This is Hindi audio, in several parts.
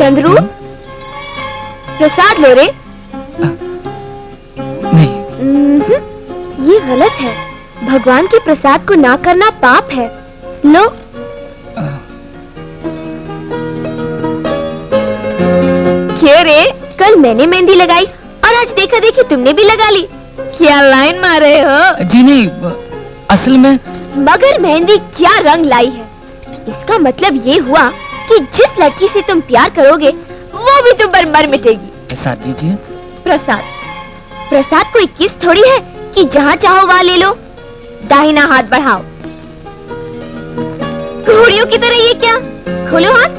चंद्रू, प्रसाद लो रे। नहीं। ये गलत है। भगवान के प्रसाद को ना करना पाप है। लो। क्यों रे, कल मैंने मेहंदी लगाई और आज देखा देखी तुमने भी लगा ली। क्या लाइन मारे हो? जी नहीं, असल में। मगर मेहंदी क्या रंग लाई है। इसका मतलब ये हुआ कि जिस लड़की से तुम प्यार करोगे वो भी तुम पर मर मिटेगी। प्रसाद दीजिए। प्रसाद? प्रसाद कोई किस थोड़ी है कि जहाँ चाहो वहाँ ले लो। दाहिना हाथ बढ़ाओ। घोड़ियों की तरह ये क्या? खोलो हाथ।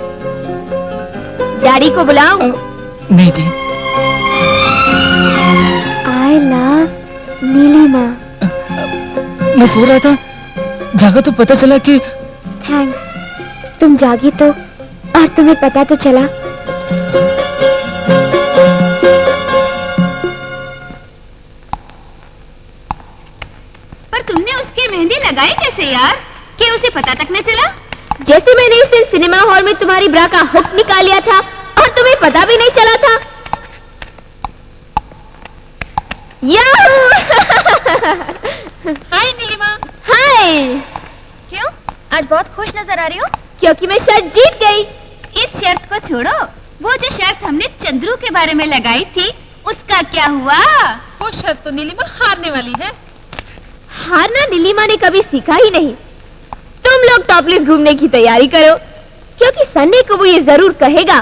डैडी को बुलाओ। नहीं जी। I love Nilima. मैं सो रहा था, जागा तो पता चला कि। थैंक्स, तुम जागी तो और तुम्हें पता तो चला। पर तुमने उसकी मेहंदी लगाई कैसे यार, कि उसे पता तक न चला? जैसे मैंने उस दिन सिनेमा हॉल में तुम्हारी ब्रा का हुक निकाल लिया था और तुम्हें पता भी नहीं चला था। हाय नीलिमा। हाय। क्यों, आज बहुत खुश नजर आ रही हो? क्योंकि मैं शर्त जीत गई। इस शर्त को छोड़ो, वो जो शर्त हमने चंद्रू के बारे में लगाई थी उसका क्या हुआ? वो शर्त तो नीलिमा हारने वाली है। हारना नीलिमा ने कभी सीखा ही नहीं। तुम लोग टॉपलेस घूमने की तैयारी करो, क्योंकि संडे को वो ये जरूर कहेगा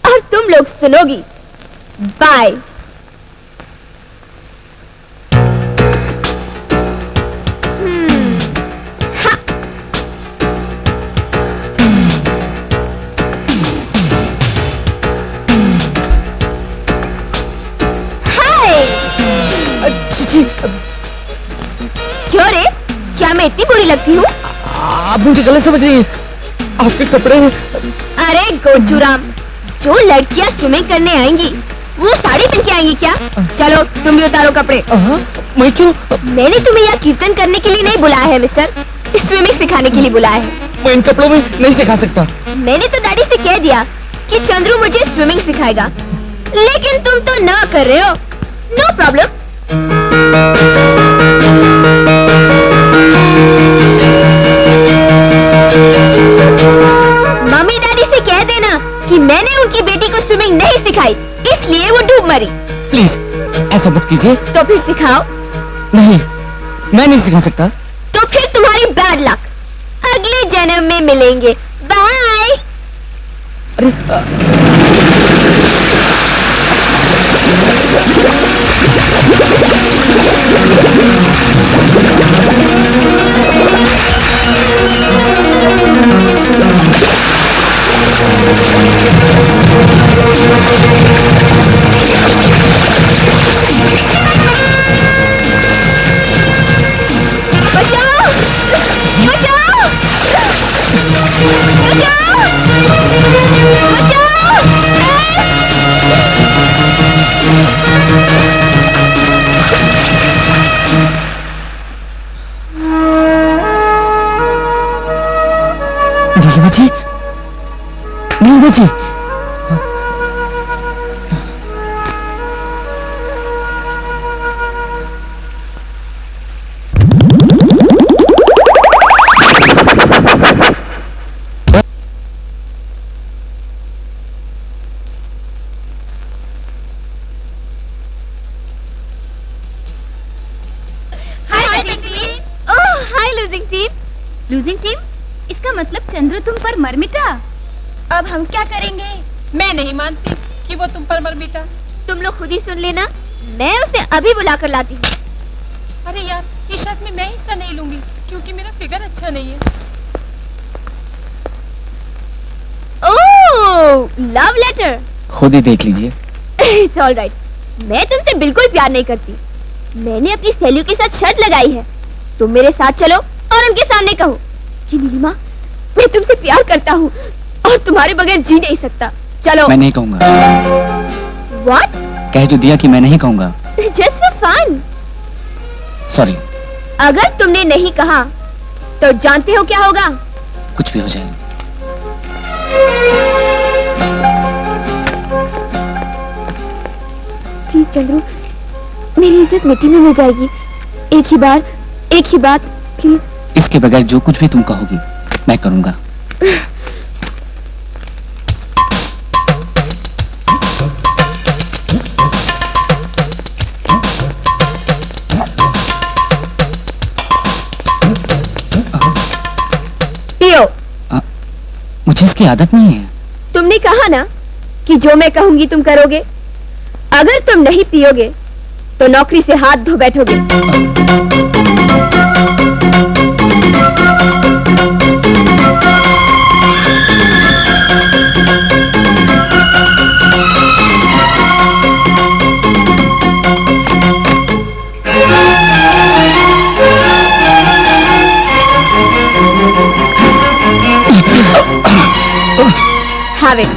और तुम लोग सुनोगी। बाय। क्यों रे, क्या मैं इतनी बुरी लगती हूँ? आप मुझे गलत समझ रही हैं। आपके कपड़े। अरे गोचूराम, जो लड़कियाँ स्विमिंग करने आएंगी वो साड़ी पहन के आएंगी क्या? चलो तुम भी उतारो कपड़े। मैं क्यों? मैंने तुम्हें यहाँ कीर्तन करने के लिए नहीं बुलाया है मिस्टर, स्विमिंग सिखाने के लिए बुलाया है। मैं इन कपड़ों में नहीं सिखा सकता। मैंने तो डैडी से कह दिया कि चंद्रू मुझे स्विमिंग सिखाएगा, लेकिन तुम तो ना कर रहे हो। No problem. मम्मी डैडी से कह देना कि मैंने उनकी बेटी को स्विमिंग नहीं सिखाई, इसलिए वो डूब मरी। प्लीज ऐसा मत कीजिए। तो फिर सिखाओ। नहीं, मैं नहीं सिखा सकता। तो फिर तुम्हारी बैड लक, अगले जन्म में मिलेंगे। बाय। बचाओ! बचाओ! नीलिमा जी, नीलिमा जी। Losing team? इसका मतलब चंद्रू तुम पर मर मिटा। अब हम क्या करेंगे? मैं नहीं मानती कि वो तुम पर मर मिटा। तुम लोग खुद ही सुन लेना, मैं उसे अभी बुला कर लाती हूँ। अरे यार, इस शर्त में मैं हिस्सा नहीं लूंगी क्योंकि मेरा फिगर अच्छा नहीं है। ओह, लव लेटर। खुद ही देख लीजिए। It's all right. मैं तुमसे बिल्कुल प्यार नहीं करती। मैंने अपनी सहेलियों के साथ शर्त लगाई है। तुम मेरे साथ चलो और उनके सामने कहो कि नीलिमा, मैं तुमसे प्यार करता हूँ और तुम्हारे बगैर जी नहीं सकता। चलो। मैं नहीं कहूँगा। What? कह जो दिया कि मैं नहीं कहूँगा। Just for fun. सॉरी। अगर तुमने नहीं कहा तो जानते हो क्या होगा? कुछ भी हो जाए। चंद्रू, मेरी इज्जत मिट्टी में मिल जाएगी। एक ही बात प्लीज। इसके बगैर जो कुछ भी तुम कहोगी मैं करूंगा। पियो। मुझे इसकी आदत नहीं है। तुमने कहा ना कि जो मैं कहूंगी तुम करोगे। अगर तुम नहीं पियोगे तो नौकरी से हाथ धो बैठोगे। Have it.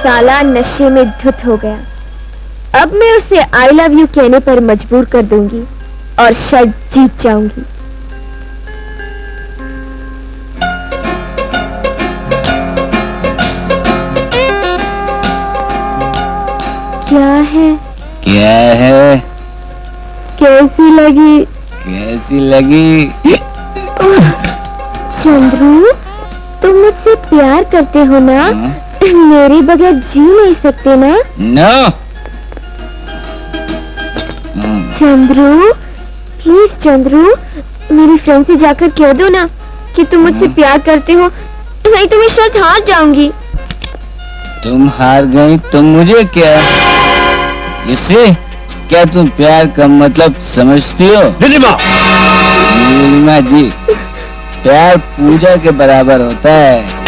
साला नशे में धुत हो गया। अब मैं उसे आई लव यू कहने पर मजबूर कर दूंगी और शर्त जीत जाऊंगी। क्या है? क्या है? कैसी लगी? कैसी लगी? चंद्रू, तुम मुझसे प्यार करते हो ना? मेरे बगैर जी नहीं सकते ना? नो। चंद्रू, प्लीज चंद्रू, मेरी फ्रेंड से जाकर कह दो ना कि तुम मुझसे प्यार करते हो, नहीं तो मैं शायद हार जाऊंगी। तुम हार गई तो मुझे क्या? इससे क्या तुम प्यार का मतलब समझती हो? नीलिमा! नीलिमा जी, प्यार पूजा के बराबर होता है।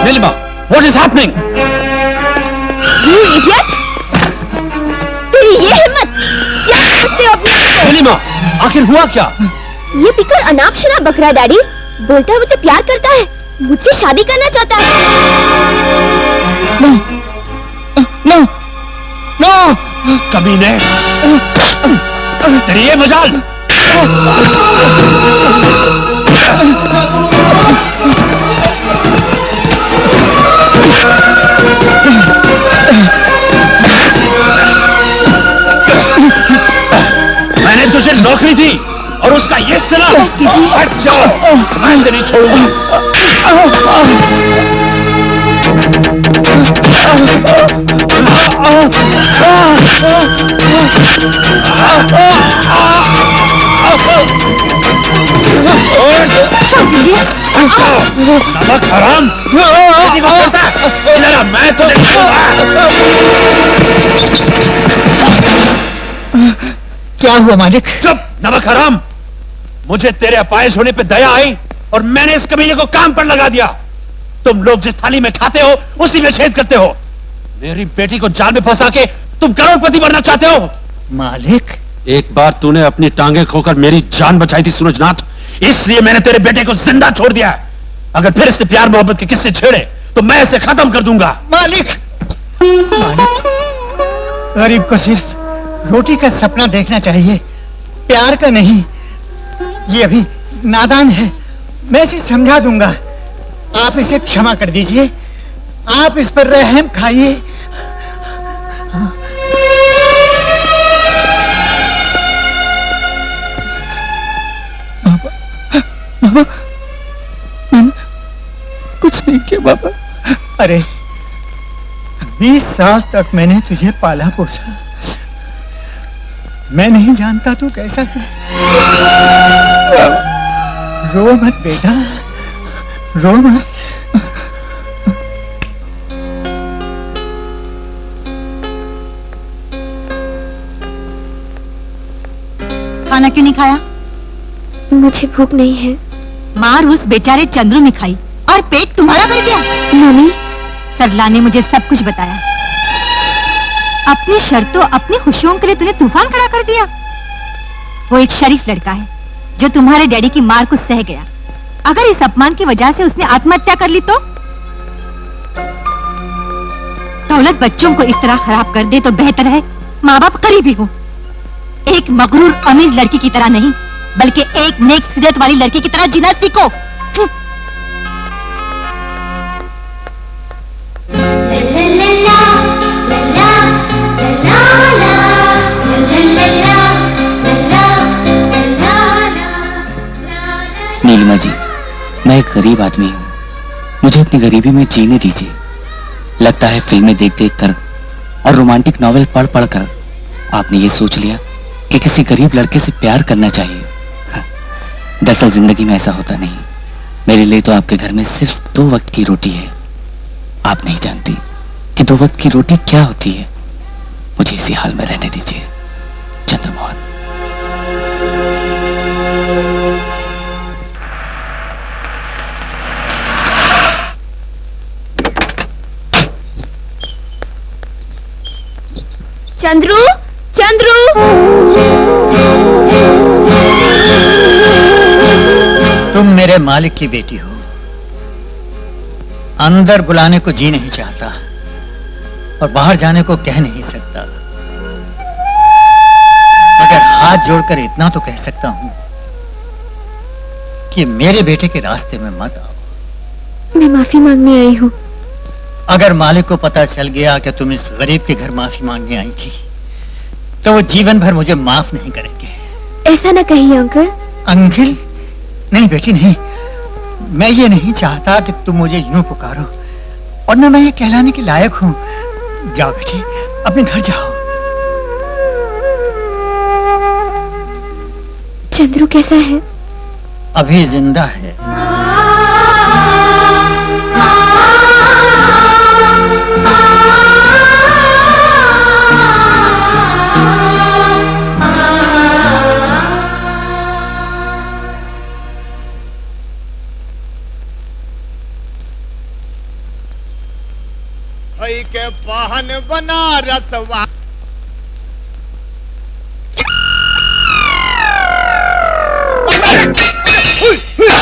Nilima, what is happening? You idiot! तेरी ये हिम्मत! क्या समझते हो अपने आप को? नीलिमा, आखिर हुआ क्या? ये पिकर अनाप शनाप बकरा डैडी बोलता है मुझे प्यार करता है, मुझसे शादी करना चाहता है। नो, नो, कमीने! तेरी ये मजाल! मैंने तुझे नौकरी दी और उसका ये सिला! हट जाओ! मैं इसे नहीं छोड़ूंगा। नमक हराम! इधर आ, मैं तुझे क्या हुआ मालिक? चुप! नमक हराम! मुझे तेरे अपाहिज होने पे दया आई और मैंने इस कमीने को काम पर लगा दिया। तुम लोग जिस थाली में खाते हो उसी में छेद करते हो। मेरी बेटी को जाल में फंसा के तुम करोड़पति बनना चाहते हो। मालिक, एक बार तूने अपनी टांगे खोकर मेरी जान बचाई थी सूरजनाथ, इसलिए मैंने तेरे बेटे को जिंदा छोड़ दिया। अगर फिर इससे प्यार मोहब्बत के किस्से छेड़े तो मैं इसे खत्म कर दूंगा। मालिक, गरीब को सिर्फ रोटी का सपना देखना चाहिए, प्यार का नहीं। ये अभी नादान है, मैं इसे समझा दूंगा। आप इसे क्षमा कर दीजिए, आप इस पर रहम खाइए। बाबा, मैंने कुछ नहीं किया बाबा। अरे 20 साल तक मैंने तुझे पाला पोसा, मैं नहीं जानता तू कैसा है। रो मत बेटा, रो मत। खाना क्यों नहीं खाया? मुझे भूख नहीं है। मार उस बेचारे चंद्रू ने खाई और पेट तुम्हारा भर गया। मम्मी, सरला ने मुझे सब कुछ बताया। अपनी शर्तों, अपनी खुशियों के लिए तूने तूफान खड़ा कर दिया। वो एक शरीफ लड़का है जो तुम्हारे डैडी की मार को सह गया। अगर इस अपमान की वजह से उसने आत्महत्या कर ली तो? दौलत बच्चों को इस तरह खराब कर दे तो बेहतर है माँ बाप करीबी हो। एक मगरूर अमीर लड़की की तरह नहीं, बल्कि एक नेक सीरत वाली लड़की की तरह जीना सीखो। नीलिमा जी, मैं एक गरीब आदमी हूँ, मुझे अपनी गरीबी में जीने दीजिए। लगता है फिल्में देख देख कर और रोमांटिक नॉवेल पढ़ पढ़ कर आपने ये सोच लिया कि किसी गरीब लड़के से प्यार करना चाहिए। दरअसल जिंदगी में ऐसा होता नहीं। मेरे लिए तो आपके घर में सिर्फ 2 वक्त की रोटी है। आप नहीं जानती कि 2 वक्त की रोटी क्या होती है। मुझे इसी हाल में रहने दीजिए, चंद्रमोहन। चंद्रू, चंद्रू, तुम मेरे मालिक की बेटी हो। अंदर बुलाने को जी नहीं चाहता और बाहर जाने को कह नहीं सकता, मगर हाथ जोड़कर इतना तो कह सकता हूं कि मेरे बेटे के रास्ते में मत आओ। मैं माफी मांगने आई हूँ। अगर मालिक को पता चल गया कि तुम इस गरीब के घर माफी मांगने आई थी, तो वो जीवन भर मुझे माफ नहीं करेंगे। ऐसा ना कहिए अंकल। अंकल? नहीं बेटी नहीं, मैं ये नहीं चाहता कि तुम मुझे यूं पुकारो, और ना मैं ये कहलाने के लायक हूं। जाओ बेटी, अपने घर जाओ। चंद्रू कैसा है? अभी जिंदा है। के पाहन बनारस वा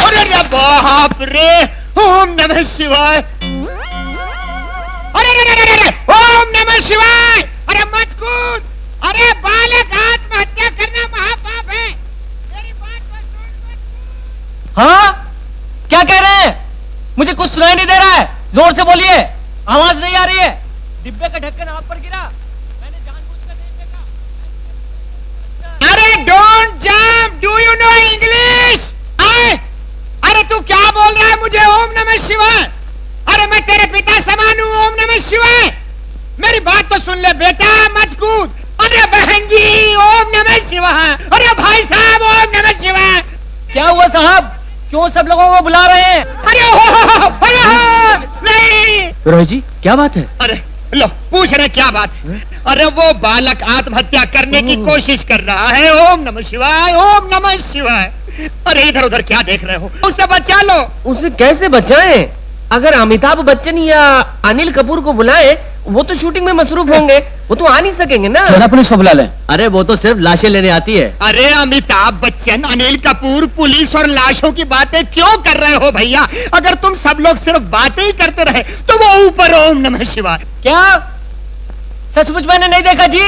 अरे बाप रे, ओम नमः शिवाय। अरे ओम नमः शिवाय। अरे मत कूद। अरे बालक, आत्महत्या करना महापाप है। मेरी बात को सुन। हाँ, क्या कह रहे हैं? मुझे कुछ सुनाई नहीं दे रहा है, जोर से बोलिए। आवाज नहीं आ रही है। डिब्बे का ढक्कन आप पर गिरा, मैंने जानबूझकर नहीं फेंका। अरे don't jump, do you know English? अरे तू क्या बोल रहा है मुझे? ओम नमः शिवाय। अरे मैं तेरे पिता समान हूँ। ओम नमः शिवाय। मेरी बात तो सुन ले बेटा, मत कूद। अरे बहन जी, ओम नमः शिवाय। अरे भाई साहब, ओम नमः शिवाय। क्या हुआ साहब? क्यों सब लोगों को बुला रहे हैं? अरे नहीं। रोहित जी, क्या बात है? अरे लो, पूछ रहे क्या बात है? अरे वो बालक आत्महत्या करने की कोशिश कर रहा है। ओम नमः शिवाय, ओम नमः शिवाय। अरे इधर उधर क्या देख रहे हो? उसे बचा लो। उसे कैसे बचाएं? अगर अमिताभ बच्चन या अनिल कपूर को बुलाए, वो तो शूटिंग में मसरूफ होंगे, वो तो आ नहीं सकेंगे ना। थोड़ा पुलिस को बुला लें। अरे वो तो सिर्फ लाशें लेने आती है। अरे अमिताभ बच्चन, अनिल कपूर, पुलिस और लाशों की बातें क्यों कर रहे हो भैया? अगर तुम सब लोग सिर्फ बातें ही करते रहे तो वो ऊपर ओम नमः शिवाय। क्या सचमुच मैंने नहीं देखा जी?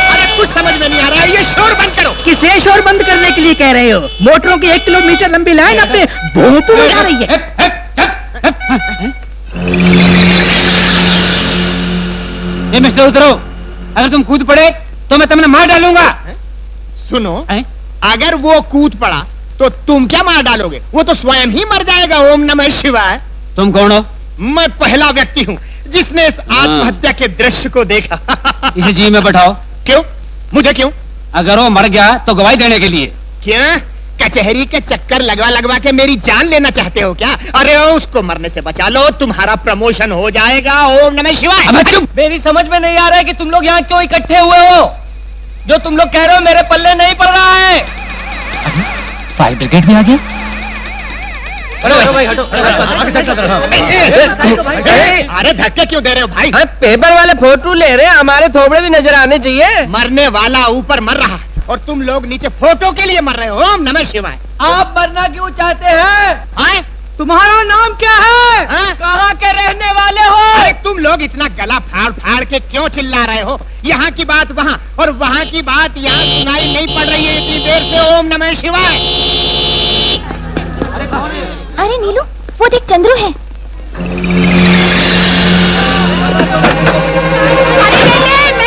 अरे कुछ समझ में नहीं आ रहा है। ये शोर बंद करो। किसे शोर बंद करने के लिए कह रहे हो? मोटरों की 1 किलोमीटर लंबी लाइन अपने भोंपू में आ रही है। ये मिस्टर उतरो, अगर तुम कूद पड़े तो मैं तुम्हें मार डालूंगा। सुनो, अगर वो कूद पड़ा तो तुम क्या मार डालोगे? वो तो स्वयं ही मर जाएगा। ओम नमः शिवाय। तुम कौन हो? मैं पहला व्यक्ति हूँ जिसने इस आत्महत्या के दृश्य को देखा। इसे जी में बैठाओ। क्यों? मुझे क्यों? अगर वो मर गया तो गवाही देने के लिए। क्या कचहरी के चक्कर लगवा लगवा के मेरी जान लेना चाहते हो क्या? अरे उसको मरने से बचा लो, तुम्हारा प्रमोशन हो जाएगा। ओम नमः शिवाय। अब चुप। मेरी समझ में नहीं आ रहा है कि तुम लोग यहाँ क्यों इकट्ठे हुए हो। जो तुम लोग कह रहे हो मेरे पल्ले नहीं पड़ रहा है। फायर ब्रिगेड भी आ गया। अरे धक्के क्यों दे रहे हो भाई? पेपर वाले फोटो ले रहे हैं, हमारे थोबड़े भी नजर आने चाहिए। मरने वाला ऊपर मर रहा है और तुम लोग नीचे फोटो के लिए मर रहे हो। ओम नमः शिवाय। आप मरना क्यों चाहते हैं? आए? तुम्हारा नाम क्या है? हाँ? कहाँ के रहने वाले हो? अरे तुम लोग इतना गला फाड़ फाड़ के क्यों चिल्ला रहे हो? यहाँ की बात वहाँ और वहाँ की बात यहाँ सुनाई नहीं पड़ रही है इतनी देर से। ओम नमः शिवाय। अरे नीलू, वो देख चंद्रू है।